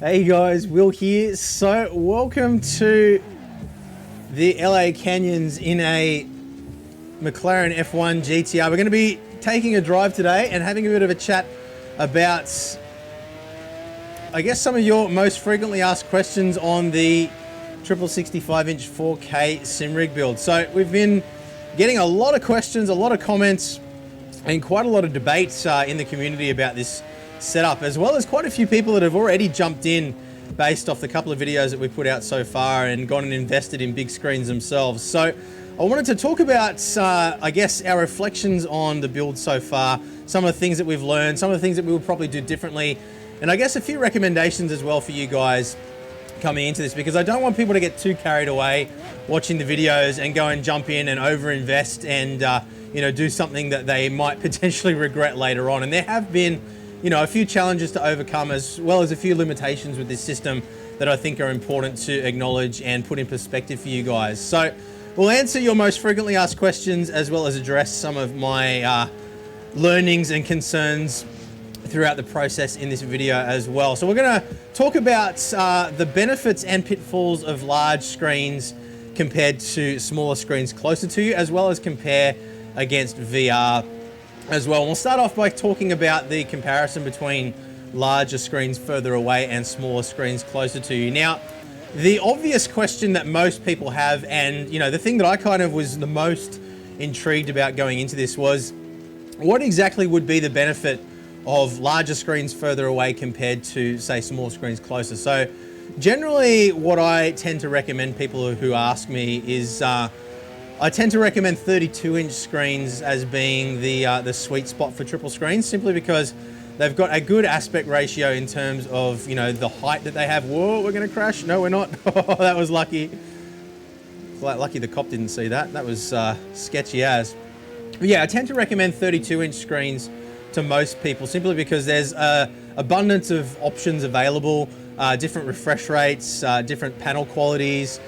Hey guys, Will here. So welcome to the LA Canyons in a McLaren F1 GTR. We're going to be taking a drive today and having a bit of a chat about, I guess, some of your most frequently asked questions on the 65-inch 4K sim rig build. So we've been getting a lot of questions, a lot of comments, and quite a lot of debates in the community about this setup, as well as quite a few people that have already jumped in based off the couple of videos that we put out so far and gone and invested in big screens themselves. So I wanted to talk about, I guess, our reflections on the build so far, some of the things that we've learned, some of the things that we would probably do differently, and I guess a few recommendations as well for you guys coming into this, because I don't want people to get too carried away watching the videos and go and jump in and overinvest and do something that they might potentially regret later on. And there have been a few challenges to overcome, as well as a few limitations with this system that I think are important to acknowledge and put in perspective for you guys. So we'll answer your most frequently asked questions, as well as address some of my learnings and concerns throughout the process in this video as well. So we're going to talk about the benefits and pitfalls of large screens compared to smaller screens closer to you, as well as compare against VR as well. And we'll start off by talking about the comparison between larger screens further away and smaller screens closer to you. Now, the obvious question that most people have, and the thing that I kind of was the most intrigued about going into this, was what exactly would be the benefit of larger screens further away compared to, say, small screens closer. So generally what I tend to recommend people who ask me is I tend to recommend 32-inch screens as being the sweet spot for triple screens, simply because they've got a good aspect ratio in terms of the height that they have. Whoa, we're going to crash. No, we're not. That was lucky. Lucky the cop didn't see that. That was sketchy as. But yeah, I tend to recommend 32-inch screens to most people, simply because there's abundance of options available, different refresh rates, different panel qualities,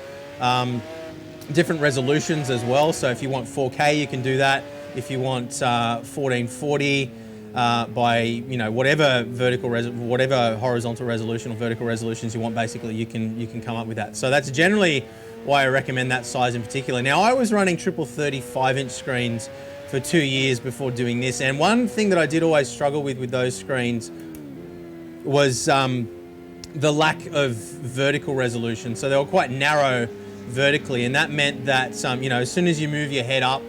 different resolutions as well. So if you want 4K, you can do that. If you want 1440 by whatever horizontal resolution or vertical resolutions you want, basically you can come up with that. So that's generally why I recommend that size in particular. Now, I was running triple 35-inch screens for 2 years before doing this, and one thing that I did always struggle with those screens was the lack of vertical resolution. So they were quite narrow vertically, and that meant that as soon as you move your head up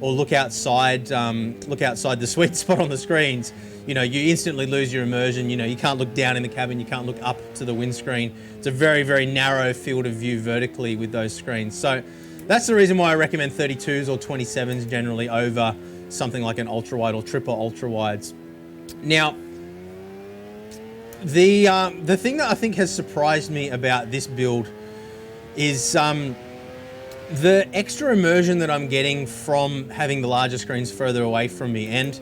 or look outside the sweet spot on the screens, you instantly lose your immersion. You can't look down in the cabin, you can't look up to the windscreen. It's a very, very narrow field of view vertically with those screens. So that's the reason why I recommend 32s or 27s generally over something like an ultra wide or triple ultra wides. Now, the thing that I think has surprised me about this build is the extra immersion that I'm getting from having the larger screens further away from me. And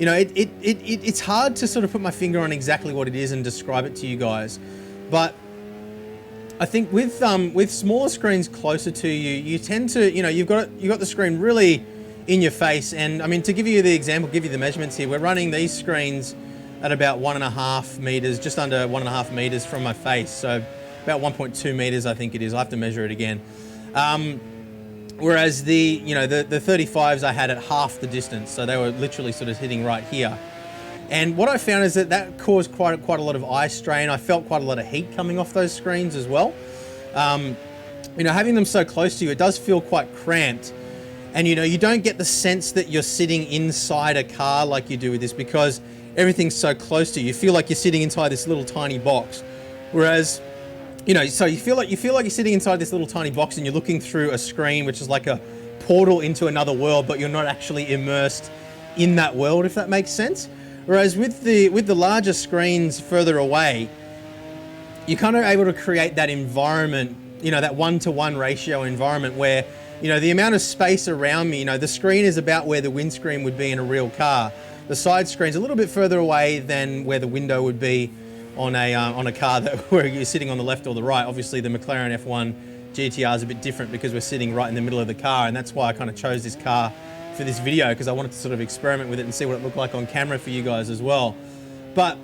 it's hard to sort of put my finger on exactly what it is and describe it to you guys, but I think with smaller screens closer to you, you tend to, you've got the screen really in your face. And I mean, to give you the example, give you the measurements here, we're running these screens at about 1.5 meters, just under 1.5 meters from my face. So about 1.2 meters, I think it is. I'll have to measure it again. Whereas the 35s I had at half the distance, so they were literally sort of hitting right here. And what I found is that caused quite a lot of eye strain. I felt quite a lot of heat coming off those screens as well. Having them so close to you, it does feel quite cramped. And you don't get the sense that you're sitting inside a car like you do with this, because everything's so close to you. You feel like you're sitting inside this little tiny box. Whereas, so you feel like you're sitting inside this little tiny box and you're looking through a screen, which is like a portal into another world, but you're not actually immersed in that world, if that makes sense. Whereas with the larger screens further away, you're kind of able to create that environment, that 1-to-1 ratio environment where, the amount of space around me, the screen is about where the windscreen would be in a real car. The side screen's a little bit further away than where the window would be on a car where you're sitting on the left or the right. Obviously, the McLaren F1 GTR is a bit different because we're sitting right in the middle of the car, and that's why I kind of chose this car for this video, because I wanted to sort of experiment with it and see what it looked like on camera for you guys as well. But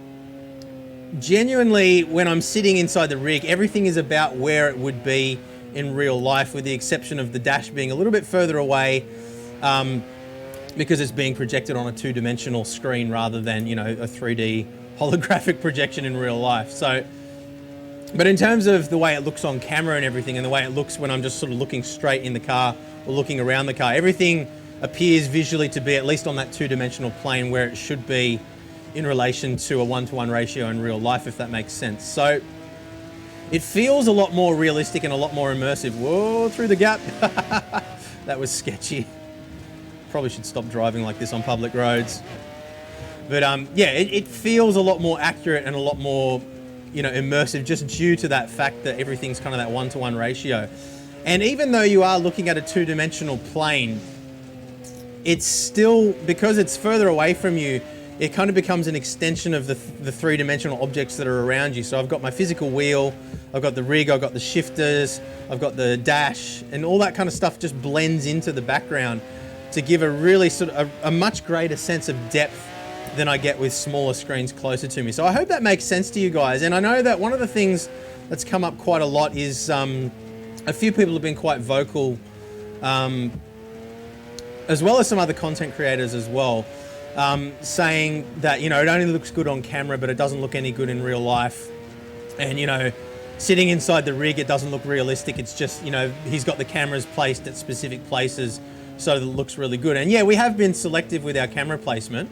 genuinely, when I'm sitting inside the rig, everything is about where it would be in real life, with the exception of the dash being a little bit further away, because it's being projected on a two-dimensional screen rather than, you know, a 3D holographic projection in real life. So, but in terms of the way it looks on camera and everything, and the way it looks when I'm just sort of looking straight in the car or looking around the car, everything appears visually to be at least on that two-dimensional plane where it should be in relation to a 1-to-1 ratio in real life, if that makes sense. So it feels a lot more realistic and a lot more immersive. Whoa, through the gap. That was sketchy. Probably should stop driving like this on public roads. But yeah, it feels a lot more accurate and a lot more, you know, immersive, just due to that fact that everything's kind of that 1-to-1 ratio. And even though you are looking at a two-dimensional plane, it's still, because it's further away from you, it kind of becomes an extension of the three-dimensional objects that are around you. So I've got my physical wheel, I've got the rig, I've got the shifters, I've got the dash, and all that kind of stuff just blends into the background to give a really sort of a much greater sense of depth than I get with smaller screens closer to me. So I hope that makes sense to you guys. And I know that one of the things that's come up quite a lot is a few people have been quite vocal, as well as some other content creators as well, saying that, you know, it only looks good on camera, but it doesn't look any good in real life. And, you know, sitting inside the rig, it doesn't look realistic. It's just, you know, he's got the cameras placed at specific places so that it looks really good. And yeah, we have been selective with our camera placement,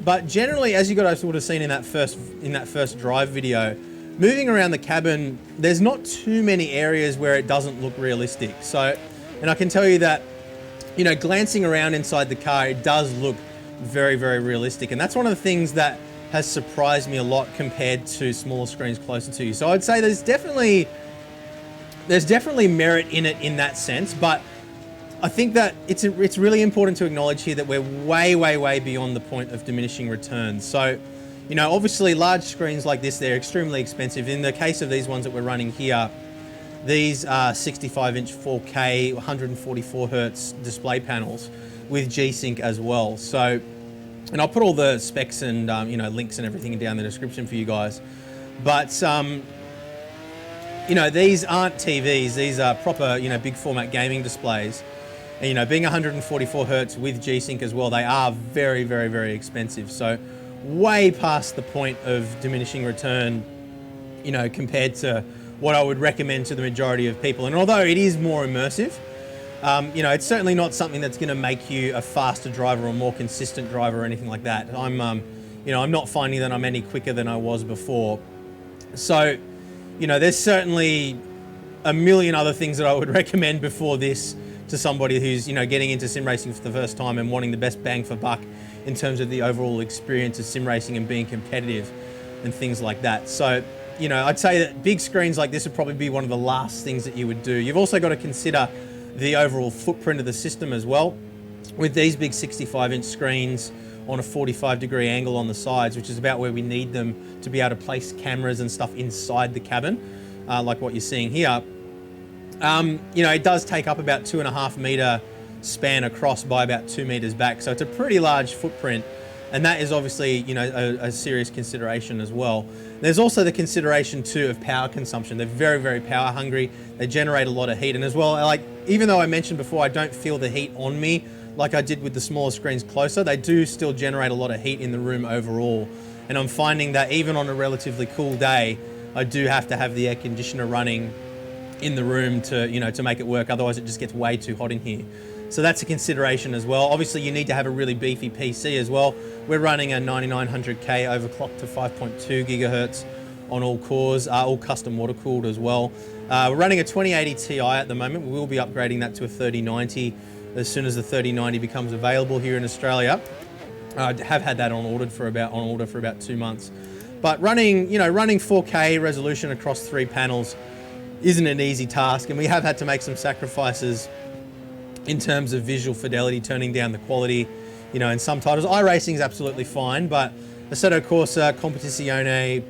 but generally, as you guys would have seen in that first drive video, moving around the cabin, there's not too many areas where it doesn't look realistic. So, and I can tell you that, you know, glancing around inside the car, it does look very, very realistic. And that's one of the things that has surprised me a lot compared to smaller screens closer to you. So I'd say there's definitely merit in it in that sense, but I think that it's really important to acknowledge here that we're way, way, way beyond the point of diminishing returns. So, you know, obviously large screens like this, they're extremely expensive. In the case of these ones that we're running here, these are 65-inch 4K, 144 hertz display panels with G-Sync as well. So, and I'll put all the specs and you know, links and everything down in the description for you guys. But you know, these aren't TVs; these are proper, you know, big format gaming displays. And, you know, being 144 hertz with G-Sync as well, they are very, very, very expensive. So, way past the point of diminishing return, you know, compared to what I would recommend to the majority of people. And although it is more immersive, you know, it's certainly not something that's going to make you a faster driver or more consistent driver or anything like that. You know, I'm not finding that I'm any quicker than I was before. So, you know, there's certainly a million other things that I would recommend before this to somebody who's, you know, getting into sim racing for the first time and wanting the best bang for buck in terms of the overall experience of sim racing and being competitive and things like that. So, you know, I'd say that big screens like this would probably be one of the last things that you would do. You've also got to consider the overall footprint of the system as well. With these big 65-inch screens on a 45-degree angle on the sides, which is about where we need them to be able to place cameras and stuff inside the cabin, like what you're seeing here. You know, it does take up about 2.5 meter span across by about 2 meters back. So it's a pretty large footprint. And that is obviously, you know, a serious consideration as well. There's also the consideration too of power consumption. They're very, very power hungry. They generate a lot of heat. And as well, like, even though I mentioned before, I don't feel the heat on me like I did with the smaller screens closer, they do still generate a lot of heat in the room overall. And I'm finding that even on a relatively cool day, I do have to have the air conditioner running in the room to, you know, to make it work. Otherwise it just gets way too hot in here. So that's a consideration as well. Obviously you need to have a really beefy PC as well. We're running a 9900K overclocked to 5.2 gigahertz on all cores, all custom water cooled as well. We're running a 2080 Ti at the moment. We will be upgrading that to a 3090 as soon as the 3090 becomes available here in Australia. I have had that on order for about 2 months. But running 4K resolution across 3 panels isn't an easy task, and we have had to make some sacrifices in terms of visual fidelity, turning down the quality, you know, in some titles. iRacing is absolutely fine, but Assetto Corsa, Competizione,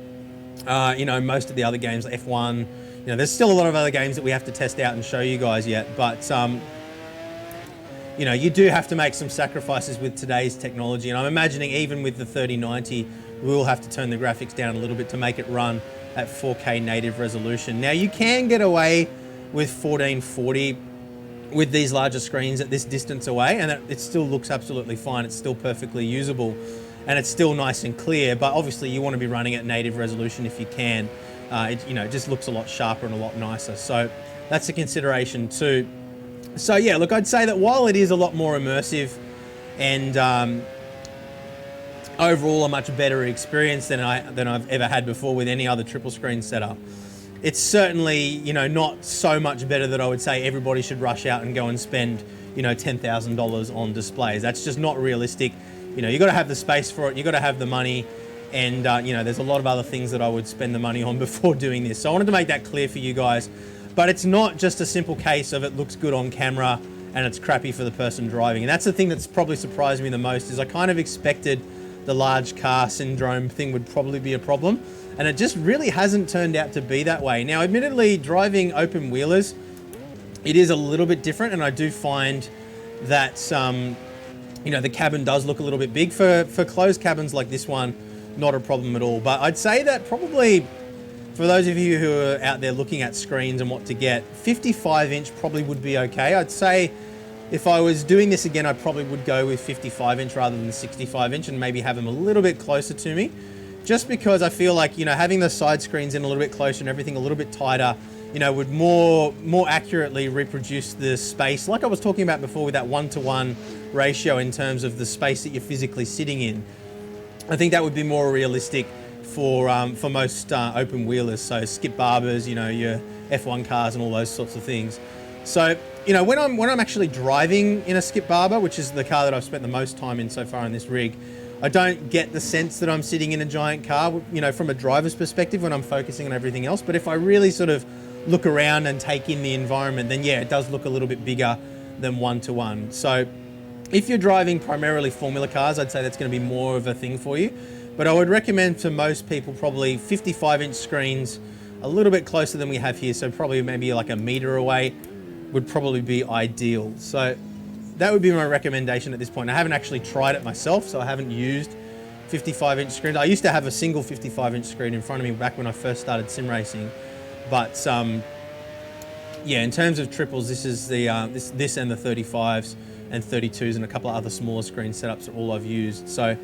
you know, most of the other games, F1, you know, there's still a lot of other games that we have to test out and show you guys yet, but you know, you do have to make some sacrifices with today's technology, and I'm imagining even with the 3090 we will have to turn the graphics down a little bit to make it run at 4K native resolution. Now you can get away with 1440 with these larger screens at this distance away, and it still looks absolutely fine. It's still perfectly usable, and it's still nice and clear, but obviously you want to be running at native resolution if you can. It just looks a lot sharper and a lot nicer. So that's a consideration too. So yeah, look, I'd say that while it is a lot more immersive and overall a much better experience than I've ever had before with any other triple screen setup, it's certainly, not so much better that I would say everybody should rush out and go and spend, $10,000 on displays. That's just not realistic. You got to have the space for it. You got to have the money, and there's a lot of other things that I would spend the money on before doing this. So I wanted to make that clear for you guys. But it's not just a simple case of it looks good on camera and it's crappy for the person driving. And that's the thing that's probably surprised me the most, is I kind of expected the large car syndrome thing would probably be a problem, and it just really hasn't turned out to be that way. Now, admittedly, driving open wheelers, it is a little bit different, and I do find that the cabin does look a little bit big. For closed cabins like this one, not a problem at all. But I'd say that probably, for those of you who are out there looking at screens and what to get, 55-inch probably would be okay. I'd say if I was doing this again, I probably would go with 55-inch rather than 65-inch and maybe have them a little bit closer to me. Just because I feel like, having the side screens in a little bit closer and everything a little bit tighter, would more accurately reproduce the space, like I was talking about before with that 1-to-1 ratio in terms of the space that you're physically sitting in. I think that would be more realistic for most open wheelers, so skip barbers, your F1 cars and all those sorts of things. So, when I'm actually driving in a skip barber, which is the car that I've spent the most time in so far in this rig, I don't get the sense that I'm sitting in a giant car, from a driver's perspective when I'm focusing on everything else. But if I really sort of look around and take in the environment, then yeah, it does look a little bit bigger than 1-to-1. So if you're driving primarily Formula cars, I'd say that's going to be more of a thing for you. But I would recommend to most people probably 55-inch screens, a little bit closer than we have here. So probably maybe like a meter away would probably be ideal. So that would be my recommendation at this point. I haven't actually tried it myself, so I haven't used 55-inch screens. I used to have a single 55-inch screen in front of me back when I first started sim racing. But yeah, in terms of triples, this is the this and the 35s and 32s and a couple of other smaller screen setups are all I've used. So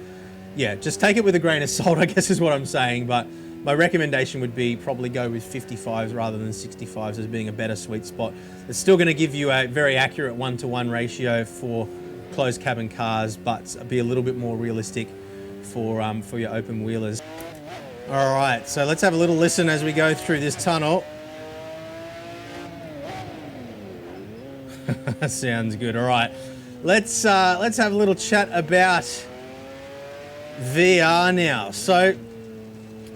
yeah, just take it with a grain of salt, I guess is what I'm saying. But my recommendation would be probably go with 55s rather than 65s as being a better sweet spot. It's still going to give you a very accurate 1-to-1 ratio for closed cabin cars, but be a little bit more realistic for your open wheelers. All right, so let's have a little listen as we go through this tunnel. Sounds good. All right, let's have a little chat about VR now. So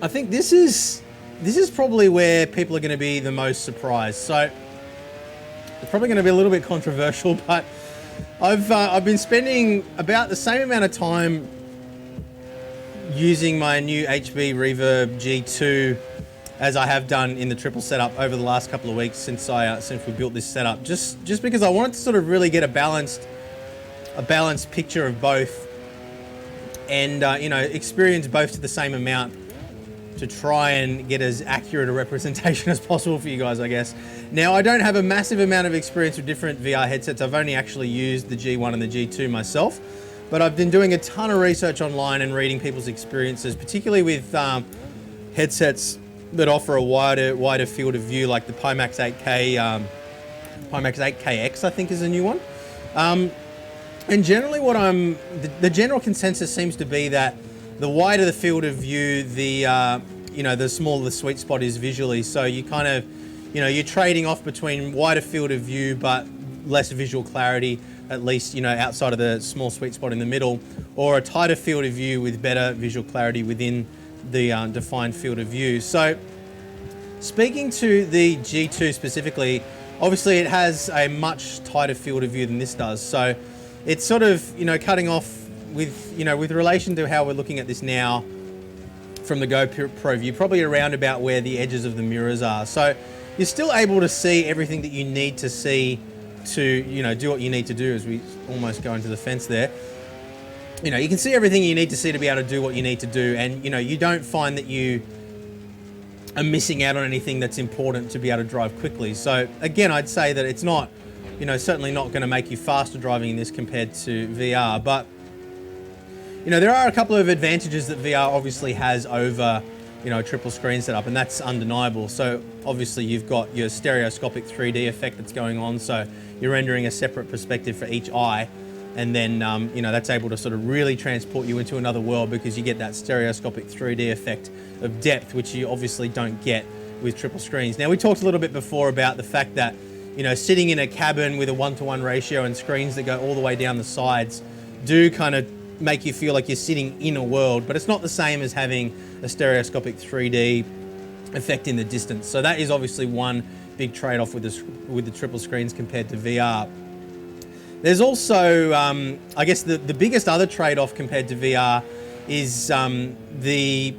I think this is probably where people are going to be the most surprised. So it's probably going to be a little bit controversial, but I've been spending about the same amount of time using my new HB Reverb G2 as I have done in the triple setup over the last couple of weeks since we built this setup. Just because I wanted to sort of really get a balanced picture of both, and experience both to the same amount, to try and get as accurate a representation as possible for you guys, I guess. Now, I don't have a massive amount of experience with different VR headsets. I've only actually used the G1 and the G2 myself, but I've been doing a ton of research online and reading people's experiences, particularly with headsets that offer a wider field of view, like the Pimax 8K, Pimax 8KX, I think is a new one. And generally the general consensus seems to be that the wider the field of view, the smaller the sweet spot is visually. So you kind of, you're trading off between wider field of view but less visual clarity, at least, outside of the small sweet spot in the middle, or a tighter field of view with better visual clarity within the defined field of view. So speaking to the G2 specifically, obviously it has a much tighter field of view than this does. So it's sort of, cutting off with relation to how we're looking at this now from the GoPro view, probably around about where the edges of the mirrors are. So you're still able to see everything that you need to see to, do what you need to do, as we almost go into the fence there. you know, you can see everything you need to see to be able to do what you need to do, and you know, you don't find that you are missing out on anything that's important to be able to drive quickly. So again, I'd say that it's not, you know, certainly not going to make you faster driving in this compared to VR, but you know, there are a couple of advantages that VR obviously has over, you know, a triple screen setup, and that's undeniable. So obviously you've got your stereoscopic 3D effect that's going on, so you're rendering a separate perspective for each eye, and then you know, that's able to sort of really transport you into another world because you get that stereoscopic 3D effect of depth, which you obviously don't get with triple screens. Now, we talked a little bit before about the fact that, you know, sitting in a cabin with a 1-to-1 ratio and screens that go all the way down the sides do kind of make you feel like you're sitting in a world, but it's not the same as having a stereoscopic 3D effect in the distance. So that is obviously one big trade-off with the triple screens compared to VR. There's also, I guess the biggest other trade-off compared to VR is the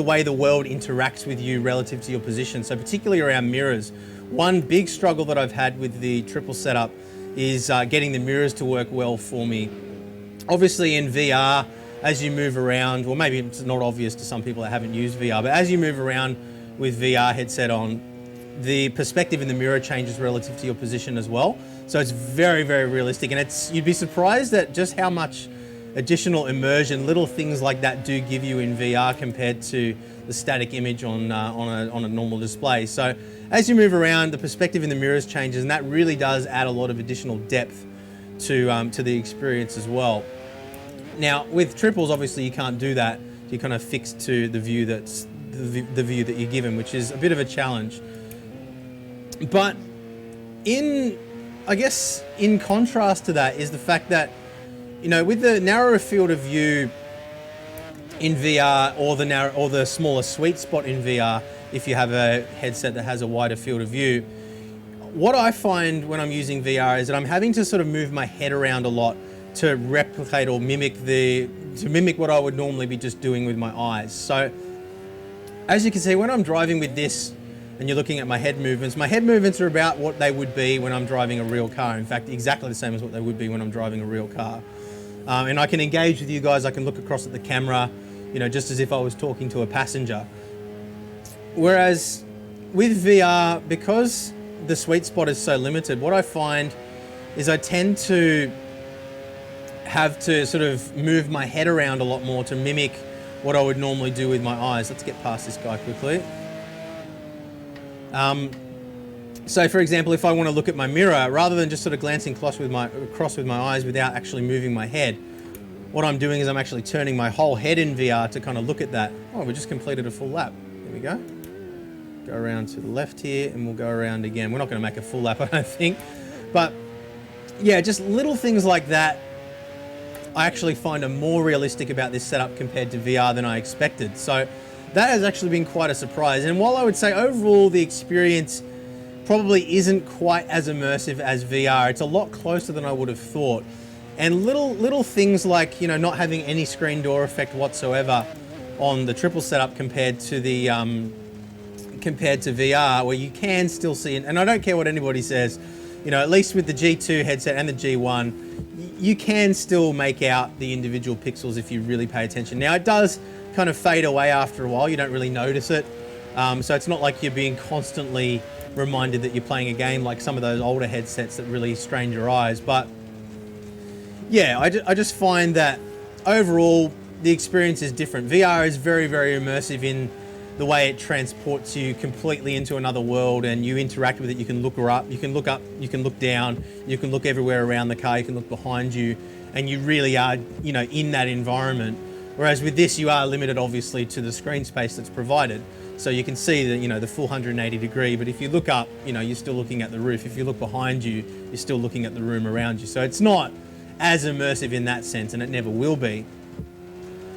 way the world interacts with you relative to your position. So particularly around mirrors. One big struggle that I've had with the triple setup is getting the mirrors to work well for me. Obviously in VR, as you move around, well, maybe it's not obvious to some people that haven't used VR, but as you move around with VR headset on, the perspective in the mirror changes relative to your position as well. So it's very, very realistic, and you'd be surprised at just how much additional immersion little things like that do give you in VR compared to the static image on a normal display. So as you move around, the perspective in the mirrors changes, and that really does add a lot of additional depth to the experience as well. Now with triples, obviously you can't do that. You're kind of fixed to the view that's the view that you're given, which is a bit of a challenge. But I guess in contrast to that is the fact that, you know, with the narrower field of view in VR, or the smaller sweet spot in VR, if you have a headset that has a wider field of view, what I find when I'm using VR is that I'm having to sort of move my head around a lot to replicate or mimic what I would normally be just doing with my eyes. So as you can see, when I'm driving with this and you're looking at my head movements are about what they would be when I'm driving a real car. In fact, exactly the same as what they would be when I'm driving a real car. And I can engage with you guys. I can look across at the camera, you know, just as if I was talking to a passenger. Whereas with VR, because the sweet spot is so limited, what I find is I tend to have to sort of move my head around a lot more to mimic what I would normally do with my eyes. Let's get past this guy quickly. So for example, if I want to look at my mirror, rather than just sort of glancing across with my eyes without actually moving my head, what I'm doing is I'm actually turning my whole head in VR to kind of look at that. Oh, we just completed a full lap. There we go. Go around to the left here and we'll go around again. We're not going to make a full lap, I don't think. But yeah, just little things like that I actually find are more realistic about this setup compared to VR than I expected. So that has actually been quite a surprise. And while I would say overall the experience probably isn't quite as immersive as VR, it's a lot closer than I would have thought. And little things like, you know, not having any screen door effect whatsoever on the triple setup compared to VR, where you can still see it. And I don't care what anybody says, you know, at least with the G2 headset and the G1, you can still make out the individual pixels if you really pay attention. Now it does kind of fade away after a while. You don't really notice it. So it's not like you're being constantly reminded that you're playing a game like some of those older headsets that really strain your eyes. But yeah, I just find that overall the experience is different. VR is very, very immersive in the way it transports you completely into another world, and you interact with it. You can look up, you can look down, you can look everywhere around the car, you can look behind you, and you really are, you know, in that environment. Whereas with this, you are limited obviously to the screen space that's provided. So you can see the, you know, the full 180 degree, but if you look up, you know, you're still looking at the roof. If you look behind you, you're still looking at the room around you. So it's not as immersive in that sense, and it never will be.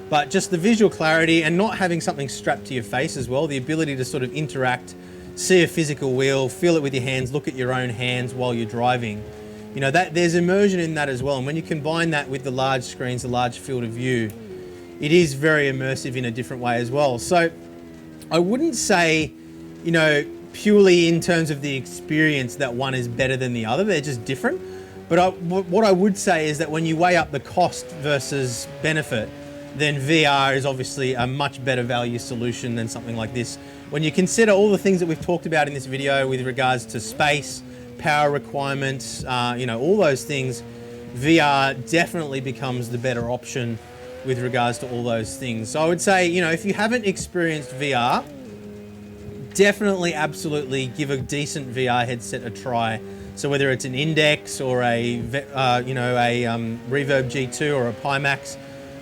But just the visual clarity and not having something strapped to your face as well, the ability to sort of interact, see a physical wheel, feel it with your hands, look at your own hands while you're driving. You know, that there's immersion in that as well. And when you combine that with the large screens, the large field of view, it is very immersive in a different way as well. So I wouldn't say, you know, purely in terms of the experience that one is better than the other. They're just different. But what I would say is that when you weigh up the cost versus benefit, then VR is obviously a much better value solution than something like this. When you consider all the things that we've talked about in this video with regards to space, power requirements, all those things, VR definitely becomes the better option with regards to all those things. So I would say, if you haven't experienced VR, definitely, absolutely give a decent VR headset a try. So whether it's an Index or a Reverb G2 or a Pimax,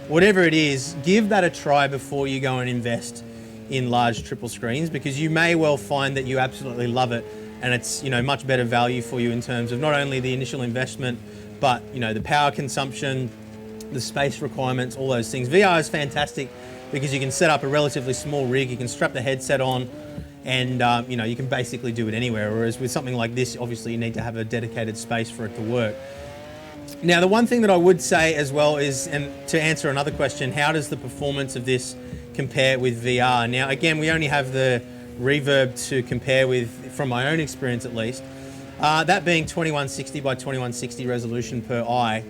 whatever it is, give that a try before you go and invest in large triple screens, because you may well find that you absolutely love it, and it's much better value for you in terms of not only the initial investment, but the power consumption, the space requirements, all those things. VR is fantastic because you can set up a relatively small rig, you can strap the headset on, and you can basically do it anywhere. Whereas with something like this, obviously you need to have a dedicated space for it to work. Now, the one thing that I would say as well is, and to answer another question, how does the performance of this compare with VR? Now, again, we only have the Reverb to compare with, from my own experience at least, that being 2160 by 2160 resolution per eye.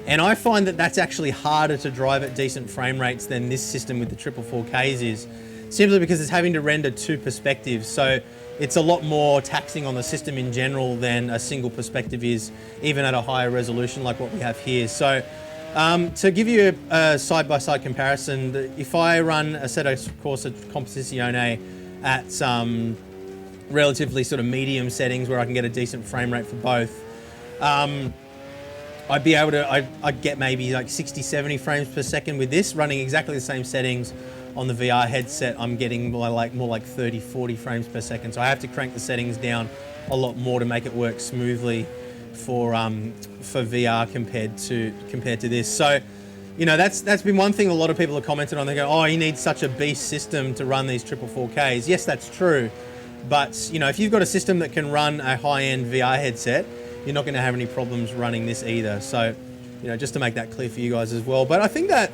And I find that that's actually harder to drive at decent frame rates than this system with the triple 4Ks is, simply because it's having to render two perspectives. So it's a lot more taxing on the system in general than a single perspective is, even at a higher resolution like what we have here. So to give you a side-by-side comparison, if I run a Assetto Corsa Competizione at relatively sort of medium settings where I can get a decent frame rate for both, I'd be able to, I'd get maybe like 60, 70 frames per second with this, running exactly the same settings. On the VR headset, I'm getting more like 30, 40 frames per second. So I have to crank the settings down a lot more to make it work smoothly for VR compared to this. So, that's been one thing a lot of people have commented on. They go, oh, you need such a beast system to run these triple 4Ks. Yes, that's true. But, if you've got a system that can run a high-end VR headset, you're not going to have any problems running this either. So, just to make that clear for you guys as well. But I think that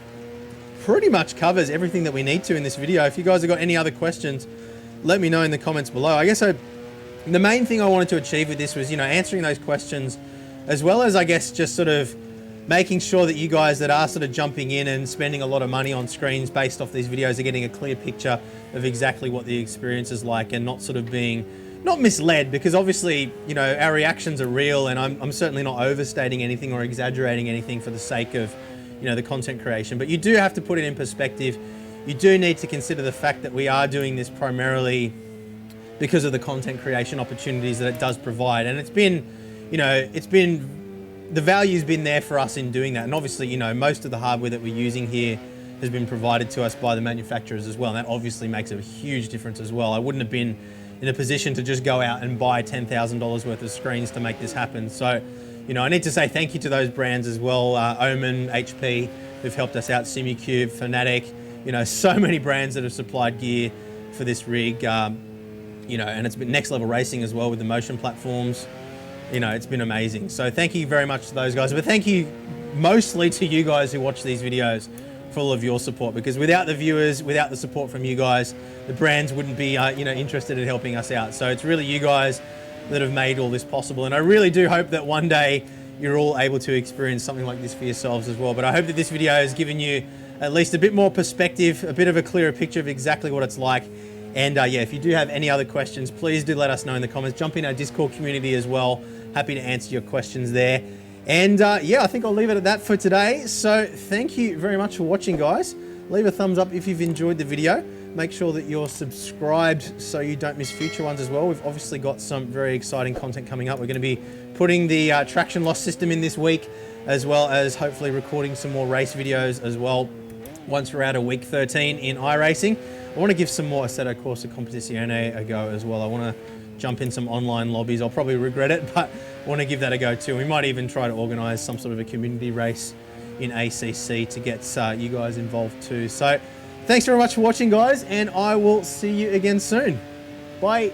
pretty much covers everything that we need to in this video. If you guys have got any other questions, let me know in the comments below. I guess the main thing I wanted to achieve with this was, answering those questions, as well as, I guess, just sort of making sure that you guys that are sort of jumping in and spending a lot of money on screens based off these videos are getting a clear picture of exactly what the experience is like, and not sort of being, not misled, because obviously, our reactions are real, and I'm certainly not overstating anything or exaggerating anything for the sake of, the content creation. But you do have to put it in perspective. You do need to consider the fact that we are doing this primarily because of the content creation opportunities that it does provide. And it's been, the value's been there for us in doing that. And obviously, most of the hardware that we're using here has been provided to us by the manufacturers as well. And that obviously makes a huge difference as well. I wouldn't have been in a position to just go out and buy $10,000 worth of screens to make this happen. So, I need to say thank you to those brands as well. Omen, HP, who've helped us out, SimuCube, FANATEC, so many brands that have supplied gear for this rig. And it's been Next Level Racing as well with the motion platforms. It's been amazing. So thank you very much to those guys. But thank you mostly to you guys who watch these videos for all of your support, because without the viewers, without the support from you guys, the brands wouldn't be, interested in helping us out. So it's really you guys that have made all this possible. And I really do hope that one day you're all able to experience something like this for yourselves as well. But I hope that this video has given you at least a bit more perspective, a bit of a clearer picture of exactly what it's like. And if you do have any other questions, please do let us know in the comments. Jump in our Discord community as well. Happy to answer your questions there. And I think I'll leave it at that for today. So thank you very much for watching, guys. Leave a thumbs up if you've enjoyed the video. Make sure that you're subscribed so you don't miss future ones as well. We've obviously got some very exciting content coming up. We're going to be putting the traction loss system in this week, as well as hopefully recording some more race videos as well once we're out of week 13 in iRacing. I want to give some more Assetto Corsa Competizione a go as well. I want to jump in some online lobbies. I'll probably regret it, but I want to give that a go too. We might even try to organise some sort of a community race in ACC to get you guys involved too. So thanks very much for watching, guys, and I will see you again soon. Bye.